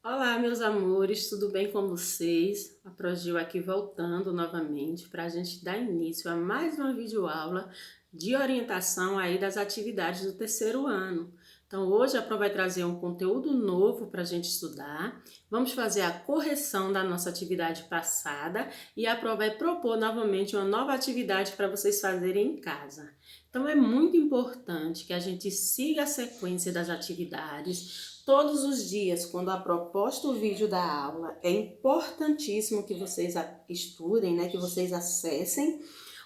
Olá, meus amores, tudo bem com vocês? A Progil aqui voltando novamente para a gente dar início a mais uma videoaula de orientação aí das atividades do terceiro ano. Então, hoje a Pro vai trazer um conteúdo novo para a gente estudar. Vamos fazer a correção da nossa atividade passada e a Pro vai propor novamente uma nova atividade para vocês fazerem em casa. Então, é muito importante que a gente siga a sequência das atividades todos os dias, quando a proposta o vídeo da aula, é importantíssimo que vocês estudem, né, que vocês acessem,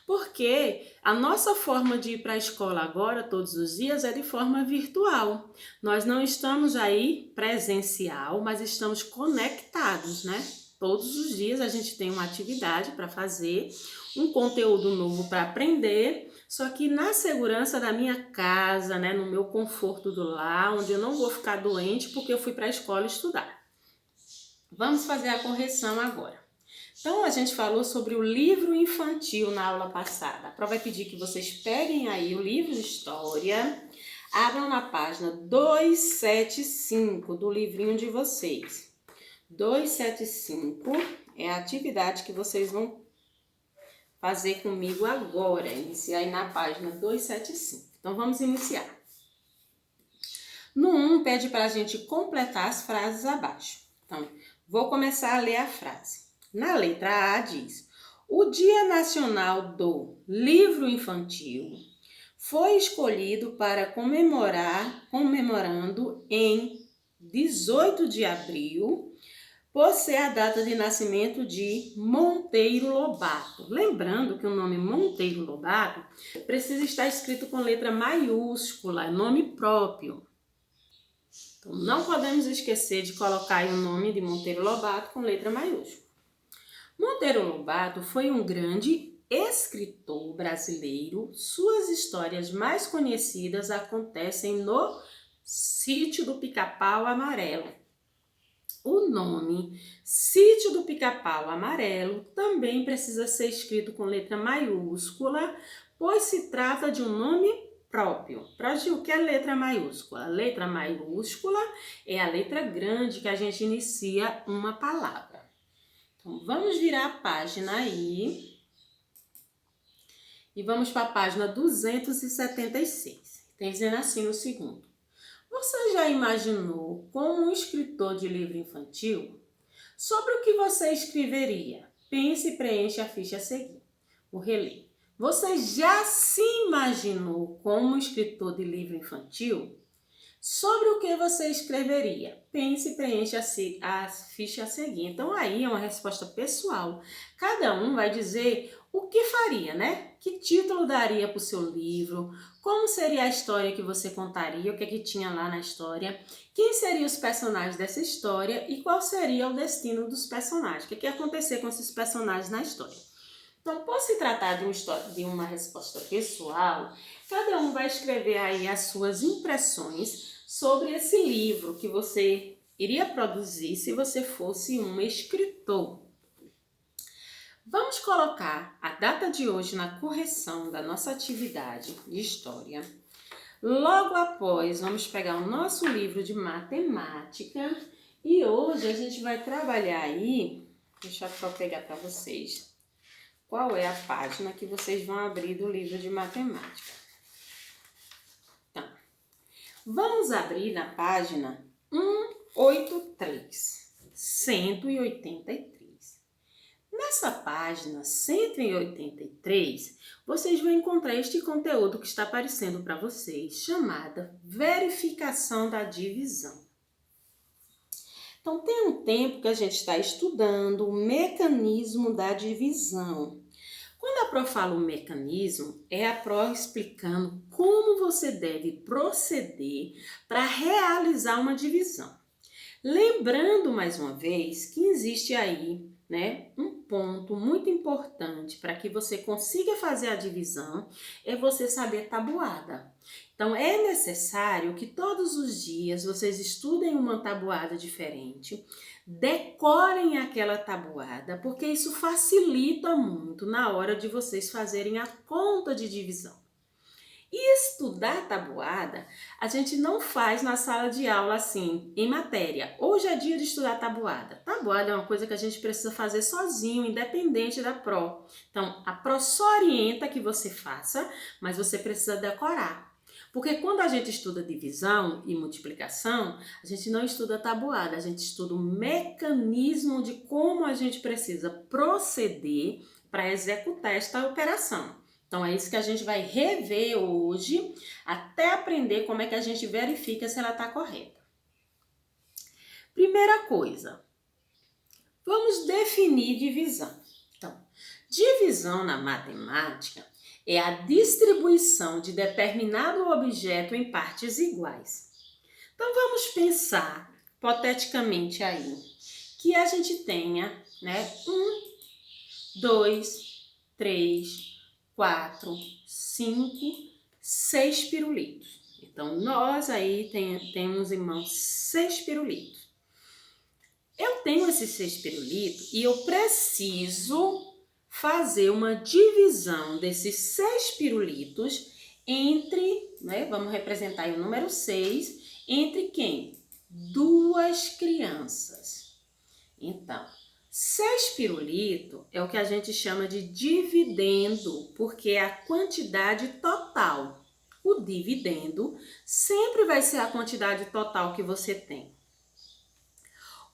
porque a nossa forma de ir para a escola agora, todos os dias, é de forma virtual. Nós não estamos aí presencial, mas estamos conectados, né? Todos os dias a gente tem uma atividade para fazer, um conteúdo novo para aprender, só que na segurança da minha casa, né, no meu conforto do lar, onde eu não vou ficar doente porque eu fui para a escola estudar. Vamos fazer a correção agora. Então, a gente falou sobre o livro infantil na aula passada. A Pro vai pedir que vocês peguem aí o livro de história, abram na página 275 do livrinho de vocês. 275 é a atividade que vocês vão fazer comigo agora, iniciar aí na página 275. Então, vamos iniciar. No 1, pede para a gente completar as frases abaixo. Então, vou começar a ler a frase. Na letra A diz: o Dia Nacional do Livro Infantil foi escolhido para comemorando em 18 de abril, por ser a data de nascimento de Monteiro Lobato. Lembrando que o nome Monteiro Lobato precisa estar escrito com letra maiúscula, é nome próprio. Então, não podemos esquecer de colocar aí o nome de Monteiro Lobato com letra maiúscula. Monteiro Lobato foi um grande escritor brasileiro. Suas histórias mais conhecidas acontecem no Sítio do Pica-Pau Amarelo. O nome Sítio do Pica-Pau Amarelo também precisa ser escrito com letra maiúscula, pois se trata de um nome próprio. Progil, o que é letra maiúscula? A letra maiúscula é a letra grande que a gente inicia uma palavra. Então, vamos virar a página aí e vamos para a página 276. Tem dizendo assim no segundo: você já imaginou como um escritor de livro infantil? Sobre o que você escreveria? Pense e preencha a ficha a seguir. Vou reler. Você já se imaginou como um escritor de livro infantil? Sobre o que você escreveria? Pense e preencha a ficha a seguir. Então, aí é uma resposta pessoal. Cada um vai dizer o que faria, né? Que título daria para o seu livro? Como seria a história que você contaria? O que é que tinha lá na história? Quem seriam os personagens dessa história? E qual seria o destino dos personagens? O que é que ia acontecer com esses personagens na história? Então, por se tratar de uma resposta pessoal, cada um vai escrever aí as suas impressões sobre esse livro que você iria produzir se você fosse um escritor. Vamos colocar a data de hoje na correção da nossa atividade de história. Logo após, vamos pegar o nosso livro de matemática e hoje a gente vai trabalhar aí, deixa eu só pegar para vocês, qual é a página que vocês vão abrir do livro de matemática. Então, vamos abrir na página 183, 183. Nessa página 183, vocês vão encontrar este conteúdo que está aparecendo para vocês, chamada verificação da divisão. Então, tem um tempo que a gente está estudando o mecanismo da divisão. Quando a Pro fala o mecanismo, é a Pro explicando como você deve proceder para realizar uma divisão. Lembrando mais uma vez que existe aí, né, um ponto muito importante para que você consiga fazer a divisão, é você saber tabuada. Então, é necessário que todos os dias vocês estudem uma tabuada diferente, decorem aquela tabuada, porque isso facilita muito na hora de vocês fazerem a conta de divisão. Estudar tabuada, a gente não faz na sala de aula assim, em matéria. Hoje é dia de estudar tabuada. Tabuada é uma coisa que a gente precisa fazer sozinho, independente da pró. Então, a pró só orienta que você faça, mas você precisa decorar. Porque quando a gente estuda divisão e multiplicação, a gente não estuda tabuada, a gente estuda o mecanismo de como a gente precisa proceder para executar esta operação. Então, é isso que a gente vai rever hoje, até aprender como é que a gente verifica se ela está correta. Primeira coisa, vamos definir divisão. Então, divisão na matemática é a distribuição de determinado objeto em partes iguais. Então, vamos pensar, hipoteticamente aí, que a gente tenha, 1, 2, 3, 4, 5, 6 pirulitos. Então, nós aí temos em mãos 6 pirulitos. Eu tenho esses 6 pirulitos e eu preciso fazer uma divisão desses 6 pirulitos entre, vamos representar aí o número 6, entre quem? 2 crianças. Então, 6 pirulitos é o que a gente chama de dividendo, porque é a quantidade total. O dividendo sempre vai ser a quantidade total que você tem.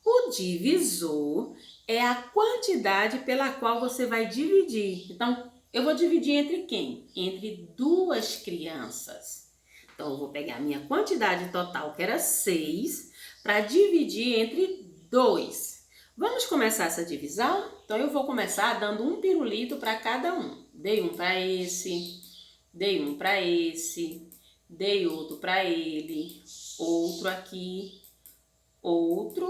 O divisor é a quantidade pela qual você vai dividir. Então, eu vou dividir entre quem? Entre 2 crianças. Então, eu vou pegar a minha quantidade total, que era 6, para dividir entre 2. Vamos começar essa divisão? Então, eu vou começar dando um pirulito para cada um. Dei um para esse, dei um para esse, dei outro para ele, outro aqui, outro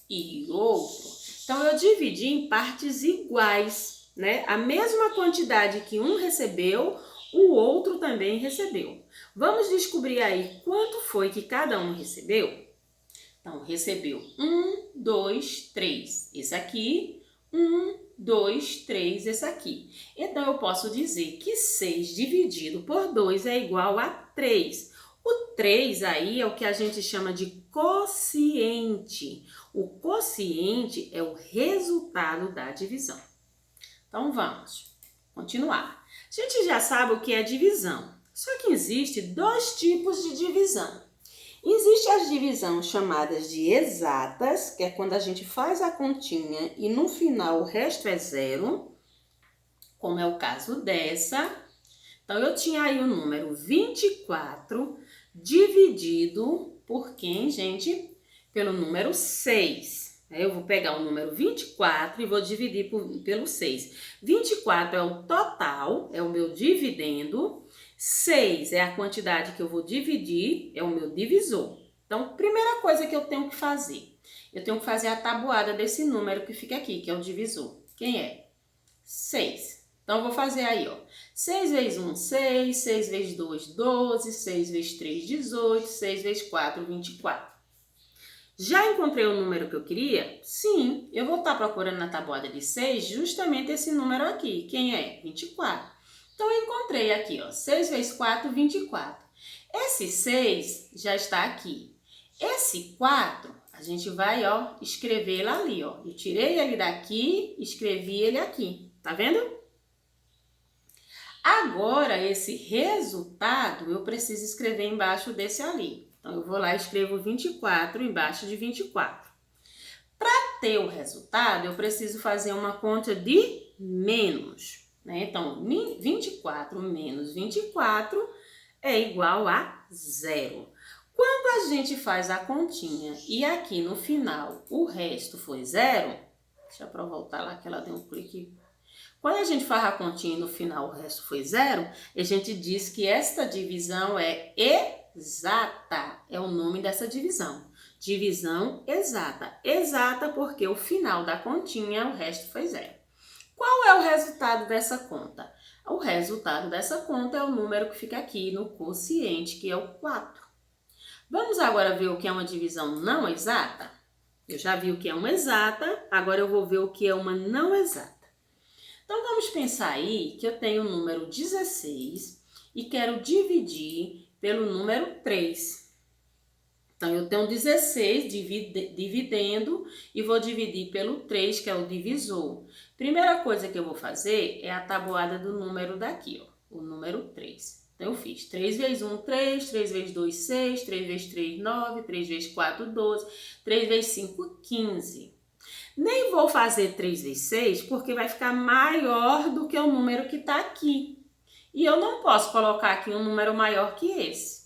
e outro. Então, eu dividi em partes iguais, A mesma quantidade que um recebeu, o outro também recebeu. Vamos descobrir aí quanto foi que cada um recebeu? Então, recebeu 1, 2, 3. Esse aqui, 1, 2, 3, esse aqui. Então, eu posso dizer que 6 dividido por 2 é igual a 3. O 3 aí é o que a gente chama de quociente. O quociente é o resultado da divisão. Então, vamos continuar. A gente já sabe o que é divisão. Só que existe 2 tipos de divisão. Existe as divisões chamadas de exatas, que é quando a gente faz a continha e no final o resto é zero, como é o caso dessa. Então, eu tinha aí o número 24 dividido por quem, gente? Pelo número 6. Eu vou pegar o número 24 e vou dividir pelo 6. 24 é o total, é o meu dividendo. 6 é a quantidade que eu vou dividir, é o meu divisor. Então, primeira coisa que eu tenho que fazer, eu tenho que fazer a tabuada desse número que fica aqui, que é o divisor. Quem é? 6. Então, eu vou fazer aí, 6 vezes 1, 6, 6 vezes 2, 12, 6 vezes 3, 18, 6 vezes 4, 24. Já encontrei o número que eu queria? Sim, eu vou estar procurando na tabuada de 6 justamente esse número aqui. Quem é? 24. Então, eu encontrei aqui, 6 vezes 4, 24. Esse 6 já está aqui. Esse 4, a gente vai, escrever ele ali, Eu tirei ele daqui, escrevi ele aqui. Tá vendo? Agora, esse resultado, eu preciso escrever embaixo desse ali. Então, eu vou lá e escrevo 24 embaixo de 24. Para ter o resultado, eu preciso fazer uma conta de menos, Então, 24 menos 24 é igual a 0. Quando a gente faz a continha e aqui no final o resto foi 0, deixa eu voltar lá que ela deu um clique. Quando a gente faz a continha e no final o resto foi 0, a gente diz que esta divisão é exata. É o nome dessa divisão. Divisão exata. Exata porque o final da continha, o resto foi 0. Qual é o resultado dessa conta? O resultado dessa conta é o número que fica aqui no quociente, que é o 4. Vamos agora ver o que é uma divisão não exata? Eu já vi o que é uma exata, agora eu vou ver o que é uma não exata. Então, vamos pensar aí que eu tenho o número 16 e quero dividir pelo número 3. Então, eu tenho 16 dividendo e vou dividir pelo 3, que é o divisor. Primeira coisa que eu vou fazer é a tabuada do número daqui, ó, o número 3. Então, eu fiz 3 vezes 1, 3, 3 vezes 2, 6, 3 vezes 3, 9, 3 vezes 4, 12, 3 vezes 5, 15. Nem vou fazer 3 vezes 6, porque vai ficar maior do que o número que está aqui. E eu não posso colocar aqui um número maior que esse.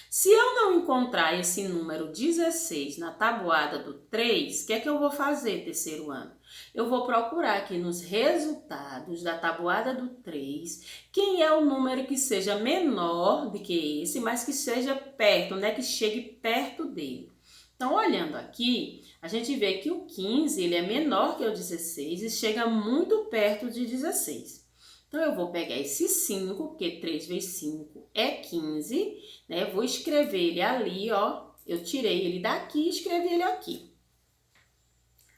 Se eu não encontrar esse número 16 na tabuada do 3, o que é que eu vou fazer, terceiro ano? Eu vou procurar aqui nos resultados da tabuada do 3, quem é o número que seja menor do que esse, mas que seja perto, né? Que chegue perto dele. Então, olhando aqui, a gente vê que o 15 ele é menor que o 16 e chega muito perto de 16. Então, eu vou pegar esse 5, porque 3 vezes 5 é 15, né? Vou escrever ele ali, ó. Eu tirei ele daqui e escrevi ele aqui.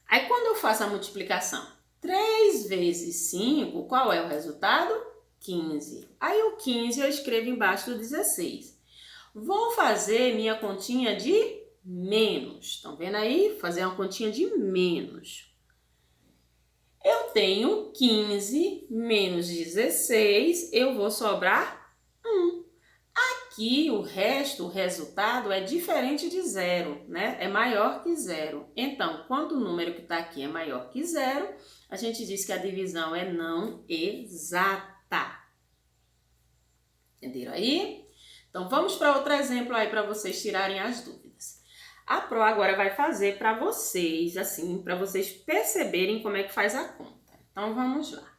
Aí, quando eu faço a multiplicação, 3 vezes 5, qual é o resultado? 15. Aí, o 15 eu escrevo embaixo do 16. Vou fazer minha continha de menos. Estão vendo aí? Fazer uma continha de menos. Eu tenho 15 menos 16, eu vou sobrar 1. Aqui o resto, o resultado é diferente de zero, né? É maior que zero. Então, quando o número que está aqui é maior que zero, a gente diz que a divisão é não exata. Entenderam aí? Então, vamos para outro exemplo aí para vocês tirarem as dúvidas. A Pro agora vai fazer para vocês, assim, para vocês perceberem como é que faz a conta. Então, vamos lá.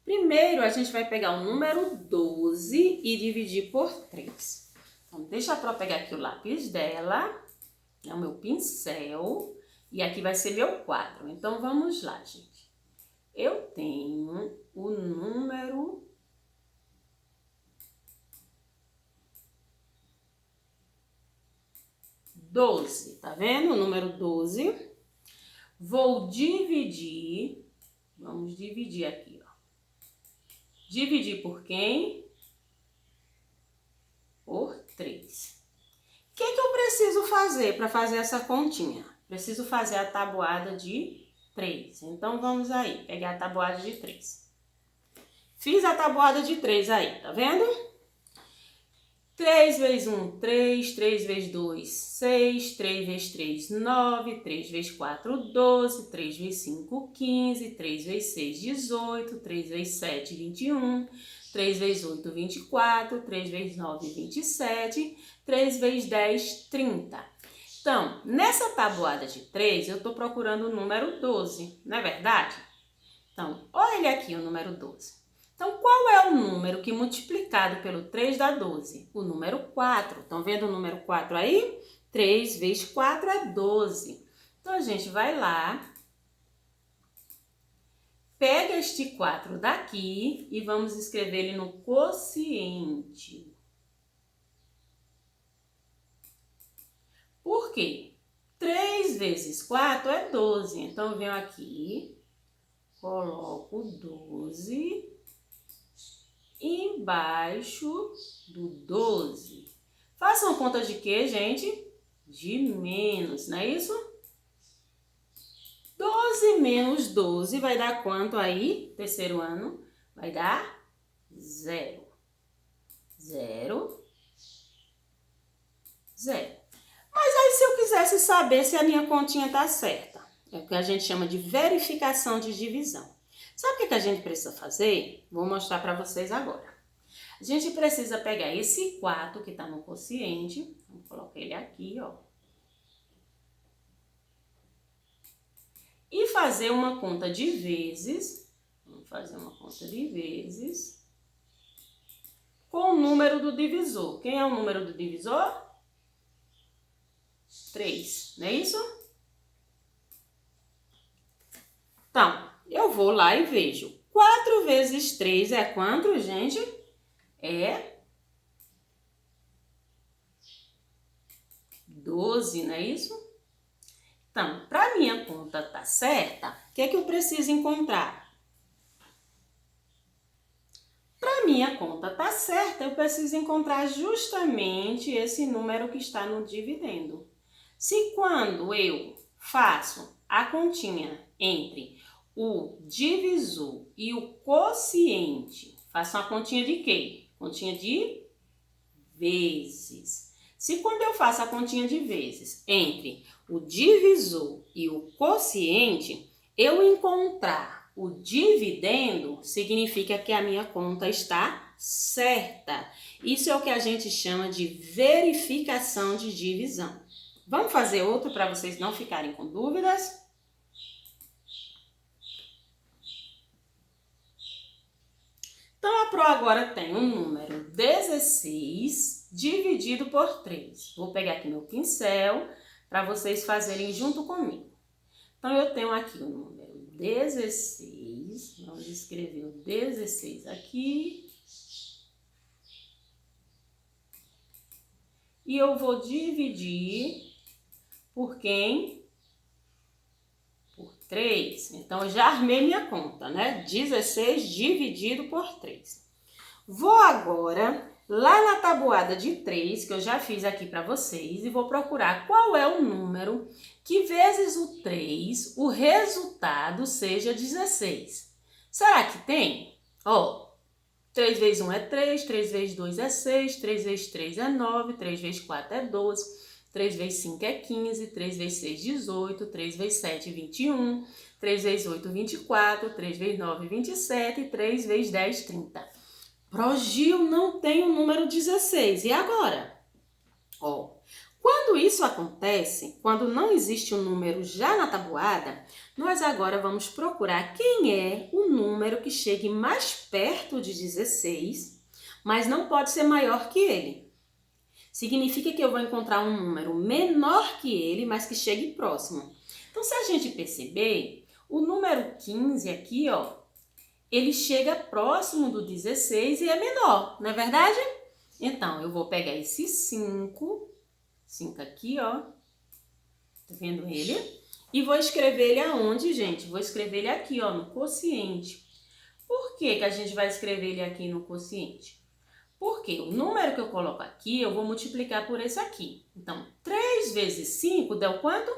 Primeiro, a gente vai pegar o número 12 e dividir por 3. Então, deixa a Pro pegar aqui o lápis dela, é o meu pincel, e aqui vai ser meu quadro. Então, vamos lá, gente. Eu tenho o número 12, tá vendo? O número 12. Vou dividir, vamos dividir aqui, ó. Dividir por quem? Por 3. O que eu preciso fazer para fazer essa continha? Preciso fazer a tabuada de 3. Então, vamos aí, pegar a tabuada de 3. Fiz a tabuada de 3 aí, tá vendo? 3 vezes 1, 3, 3 vezes 2, 6, 3 vezes 3, 9, 3 vezes 4, 12, 3 vezes 5, 15, 3 vezes 6, 18, 3 vezes 7, 21, 3 vezes 8, 24, 3 vezes 9, 27, 3 vezes 10, 30. Então, nessa tabuada de 3, eu estou procurando o número 12, não é verdade? Então, olha ele aqui, o número 12. Então, qual é o número que multiplicado pelo 3 dá 12? O número 4. Estão vendo o número 4 aí? 3 vezes 4 é 12. Então, a gente vai lá, pega este 4 daqui e vamos escrever ele no quociente. Por quê? 3 vezes 4 é 12. Então, eu venho aqui, coloco 12 embaixo do 12. Façam conta de quê, gente? De menos, não é isso? 12 menos 12 vai dar quanto aí? Terceiro ano? Vai dar 0. 0. 0. Mas aí se eu quisesse saber se a minha continha tá certa, é o que a gente chama de verificação de divisão. Sabe o que a gente precisa fazer? Vou mostrar para vocês agora. A gente precisa pegar esse 4 que está no quociente, vamos colocar ele aqui, ó. E fazer uma conta de vezes, vamos fazer uma conta de vezes, com o número do divisor. Quem é o número do divisor? 3, não é isso? Então, eu vou lá e vejo. 4 vezes 3 é quanto, gente? É 12, não é isso? Então, para minha conta tá certa, o que é que eu preciso encontrar? Para minha conta tá certa, eu preciso encontrar justamente esse número que está no dividendo. Se quando eu faço a continha entre o divisor e o quociente, faço uma continha de quê? Continha de vezes. Se quando eu faço a continha de vezes entre o divisor e o quociente, eu encontrar o dividendo, significa que a minha conta está certa. Isso é o que a gente chama de verificação de divisão. Vamos fazer outro para vocês não ficarem com dúvidas? Então, a Pro agora tem o número 16 dividido por 3. Vou pegar aqui meu pincel para vocês fazerem junto comigo. Então, eu tenho aqui o número 16. Vamos escrever o 16 aqui. E eu vou dividir por quem? Por 3. Então, eu já armei minha conta, né? 16 dividido por 3. Vou agora lá na tabuada de 3, que eu já fiz aqui para vocês, e vou procurar qual é o número que vezes o 3, o resultado seja 16. Será que tem? Ó, 3 vezes 1 é 3, 3 vezes 2 é 6, 3 vezes 3 é 9, 3 vezes 4 é 12, 3 vezes 5 é 15, 3 vezes 6 é 18, 3 vezes 7 é 21, 3 vezes 8 é 24, 3 vezes 9 é 27 e 3 vezes 10 é 30. Progil não tem o número 16. E agora? Ó, quando isso acontece, quando não existe um número já na tabuada, nós agora vamos procurar quem é o número que chegue mais perto de 16, mas não pode ser maior que ele. Significa que eu vou encontrar um número menor que ele, mas que chegue próximo. Então, se a gente perceber, o número 15 aqui, ó, ele chega próximo do 16 e é menor, não é verdade? Então, eu vou pegar esse 5 aqui, ó, tá vendo ele? E vou escrever ele aonde, gente? Vou escrever ele aqui, ó, no quociente. Por que que a gente vai escrever ele aqui no quociente? Porque o número que eu coloco aqui, eu vou multiplicar por esse aqui. Então, 3 vezes 5 deu quanto?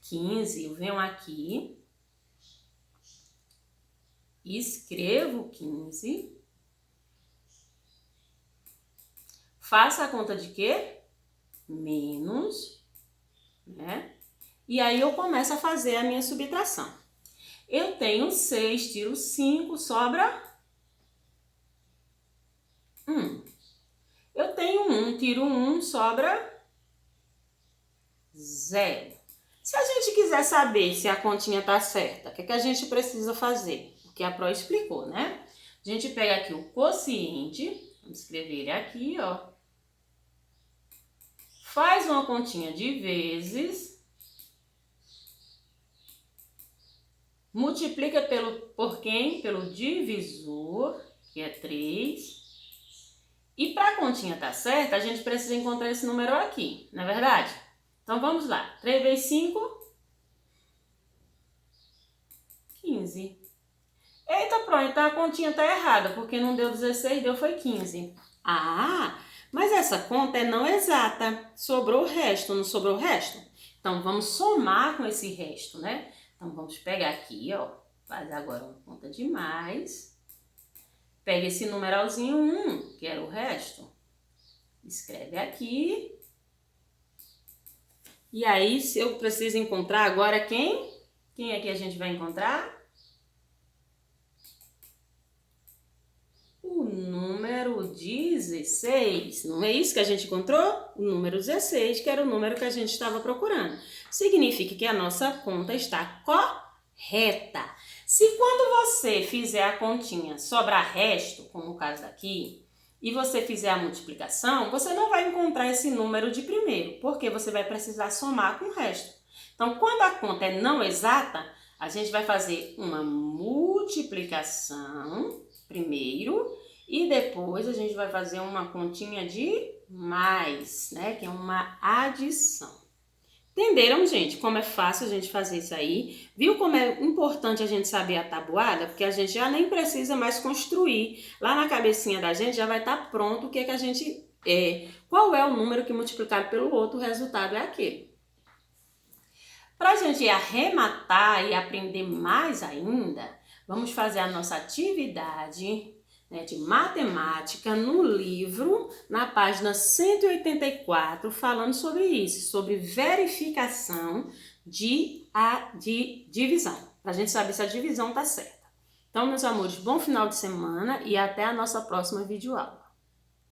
15. Eu venho aqui, escrevo 15. Faça a conta de quê? Menos, né? E aí eu começo a fazer a minha subtração. Eu tenho 6, tiro 5, sobra 1. Eu tenho 1, tiro 1, sobra 0. Se a gente quiser saber se a continha tá certa, o que a gente precisa fazer? O que a Pro explicou, né? A gente pega aqui o quociente, vamos escrever ele aqui, ó. Faz uma continha de vezes, multiplica por quem? Pelo divisor, que é 3. E para a continha estar certa, a gente precisa encontrar esse número aqui, não é verdade? Então vamos lá. 3 vezes 5, 15. Eita, pronto, então a continha está errada, porque não deu 16, deu foi 15. Ah, mas essa conta é não exata. Sobrou o resto, não sobrou o resto? Então, vamos somar com esse resto, né? Então, vamos pegar aqui, ó. Faz agora uma conta de mais. Pega esse numeralzinho 1, que era o resto. Escreve aqui. E aí, se eu preciso encontrar agora quem? Quem é que a gente vai encontrar? O número 16, não é isso que a gente encontrou? O número 16, que era o número que a gente estava procurando. Significa que a nossa conta está correta. Se quando você fizer a continha sobrar resto, como o caso daqui, e você fizer a multiplicação, você não vai encontrar esse número de primeiro, porque você vai precisar somar com o resto. Então, quando a conta é não exata, a gente vai fazer uma multiplicação primeiro e depois a gente vai fazer uma continha de mais, né? Que é uma adição. Entenderam, gente, como é fácil a gente fazer isso aí? Viu como é importante a gente saber a tabuada? Porque a gente já nem precisa mais construir. Lá na cabecinha da gente já vai estar pronto o que é que a gente... qual é o número que multiplicado pelo outro, o resultado é aquele. Para a gente arrematar e aprender mais ainda, vamos fazer a nossa atividade, né, de matemática no livro, na página 184, falando sobre isso, sobre verificação de divisão, para a gente saber se a divisão está certa. Então, meus amores, bom final de semana e até a nossa próxima videoaula.